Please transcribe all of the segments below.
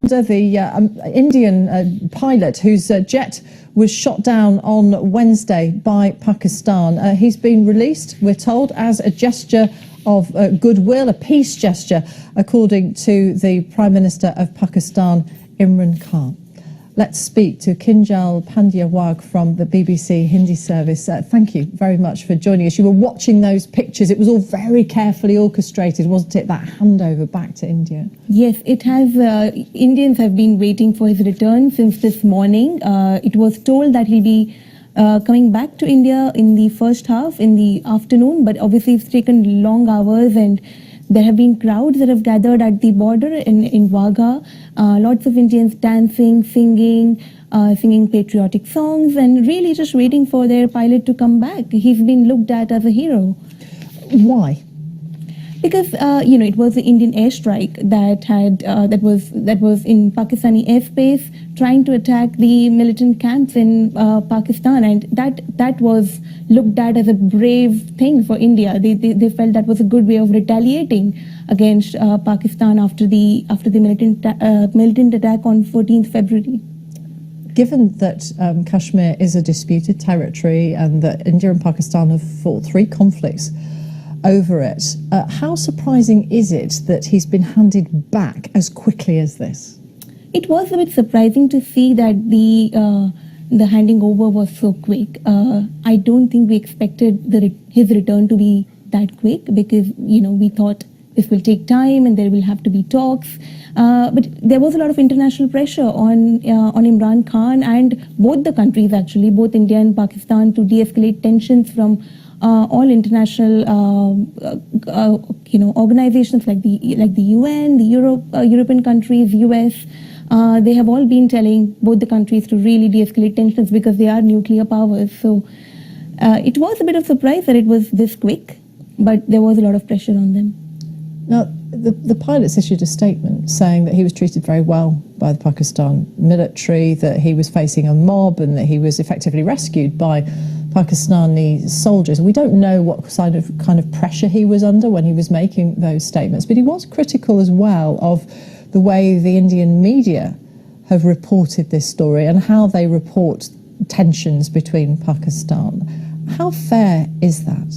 The Indian pilot whose jet was shot down on Wednesday by Pakistan. He's been released, we're told, as a gesture of goodwill, a peace gesture, according to the Prime Minister of Pakistan, Imran Khan. Let's speak to Kinjal Pandya-Wag from the BBC Hindi service. Thank you very much for joining us. You were watching those pictures. It was all very carefully orchestrated, wasn't it, that handover back to India? Yes, it has. Indians have been waiting for his return since this morning. It was told that he'll be coming back to India in the first half, in the afternoon, but obviously it's taken long hours, and there have been crowds that have gathered at the border in Wagah. Lots of Indians dancing, singing patriotic songs, and really just waiting for their pilot to come back. He's been looked at as a hero. Why? Because it was the Indian airstrike that was in Pakistani airspace, trying to attack the militant camps in Pakistan, and that was looked at as a brave thing for India. They felt that was a good way of retaliating against Pakistan after the militant attack on 14th February. Given that Kashmir is a disputed territory and that India and Pakistan have fought 3 conflicts over it, how surprising is it that he's been handed back as quickly as this? It was a bit surprising to see that the handing over was so quick. I don't think we expected his return to be that quick, because we thought this will take time and there will have to be talks. But there was a lot of international pressure on Imran Khan and both the countries, actually, both India and Pakistan, to de-escalate tensions from all international organizations like the UN, the European countries, US. They have all been telling both the countries to really de-escalate tensions because they are nuclear powers. So it was a bit of surprise that it was this quick, but there was a lot of pressure on them. Now, the pilots issued a statement saying that he was treated very well by the Pakistan military, that he was facing a mob and that he was effectively rescued by Pakistani soldiers. We don't know what kind of pressure he was under when he was making those statements, but he was critical as well of the way the Indian media have reported this story and how they report tensions between Pakistan. How fair is that?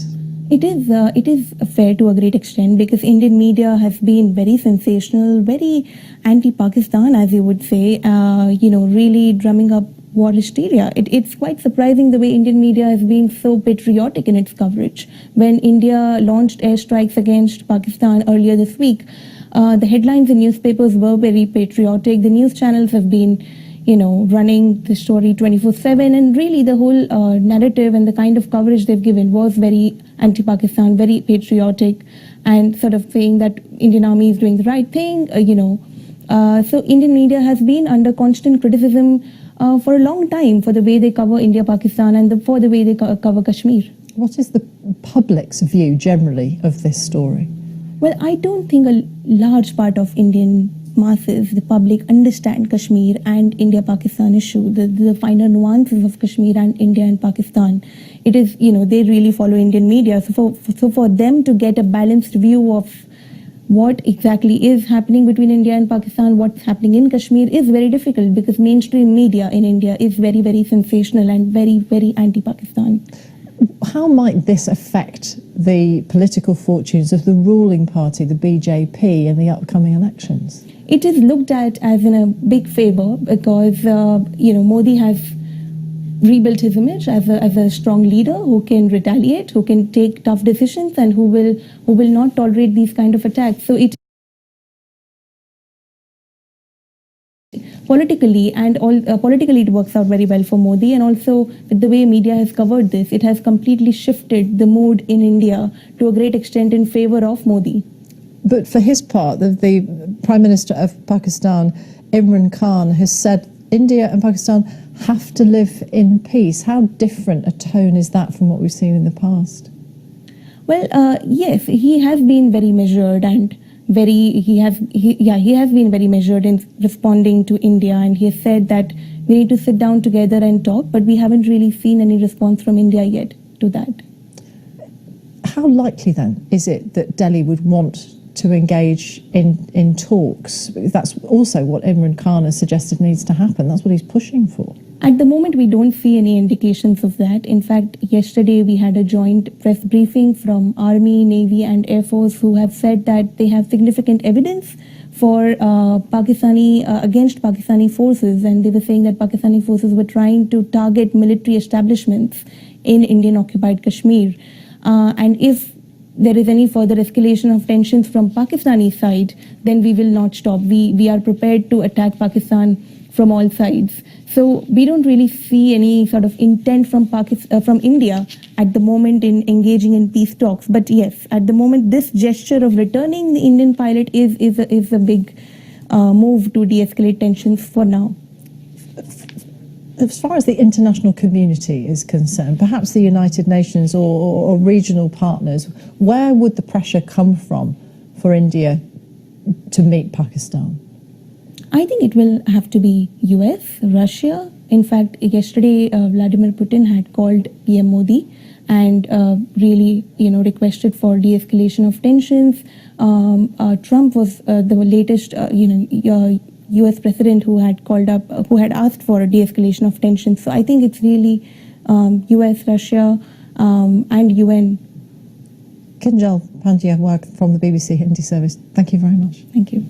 It is fair to a great extent, because Indian media has been very sensational, very anti-Pakistan, as you would say, really drumming up war hysteria. It's quite surprising the way Indian media has been so patriotic in its coverage. When India launched airstrikes against Pakistan earlier this week, the headlines in newspapers were very patriotic. The news channels have been running the story 24/7, and really the whole narrative and the kind of coverage they've given was very anti-Pakistan, very patriotic, and sort of saying that Indian Army is doing the right thing, So Indian media has been under constant criticism for a long time for the way they cover India-Pakistan and for the way they cover Kashmir. What is the public's view generally of this story? Well, I don't think a large part of Indian masses, the public, understand Kashmir and India-Pakistan issue, the finer nuances of Kashmir and India and Pakistan. It is, they really follow Indian media. So for them to get a balanced view of what exactly is happening between India and Pakistan, what's happening in Kashmir, is very difficult, because mainstream media in India is very, very sensational and very, very anti-Pakistan. How might this affect the political fortunes of the ruling party, the BJP, in the upcoming elections? It is looked at as in a big favor, because Modi has rebuilt his image as a strong leader who can retaliate, who can take tough decisions, and who will not tolerate these kind of attacks. So it politically it works out very well for Modi, and also with the way media has covered this, it has completely shifted the mood in India to a great extent in favor of Modi. But for his part, the Prime Minister of Pakistan, Imran Khan, has said India and Pakistan have to live in peace. How different a tone is that from what we've seen in the past? Well, yes, he has been very measured and he has been very measured in responding to India, and he has said that we need to sit down together and talk, but we haven't really seen any response from India yet to that. How likely then is it that Delhi would want to engage in talks. That's also what Imran Khan has suggested needs to happen. That's what he's pushing for. At the moment, we don't see any indications of that. In fact, yesterday we had a joint press briefing from Army, Navy and Air Force who have said that they have significant evidence for against Pakistani forces, and they were saying that Pakistani forces were trying to target military establishments in Indian occupied Kashmir. And if there is any further escalation of tensions from Pakistani side, then we will not stop. We are prepared to attack Pakistan from all sides. So we don't really see any sort of intent from India at the moment in engaging in peace talks. But yes, at the moment, this gesture of returning the Indian pilot is a big move to de-escalate tensions for now. As far as the international community is concerned, perhaps the United Nations or regional partners, where would the pressure come from for India to meet Pakistan? I think it will have to be US, Russia. In fact, yesterday Vladimir Putin had called PM Modi and really, requested for de-escalation of tensions. Trump was the latest, US president who had asked for a de-escalation of tensions. So I think it's really US, Russia, and UN. Kinjal Pandya from the BBC Hindi service. Thank you very much. Thank you.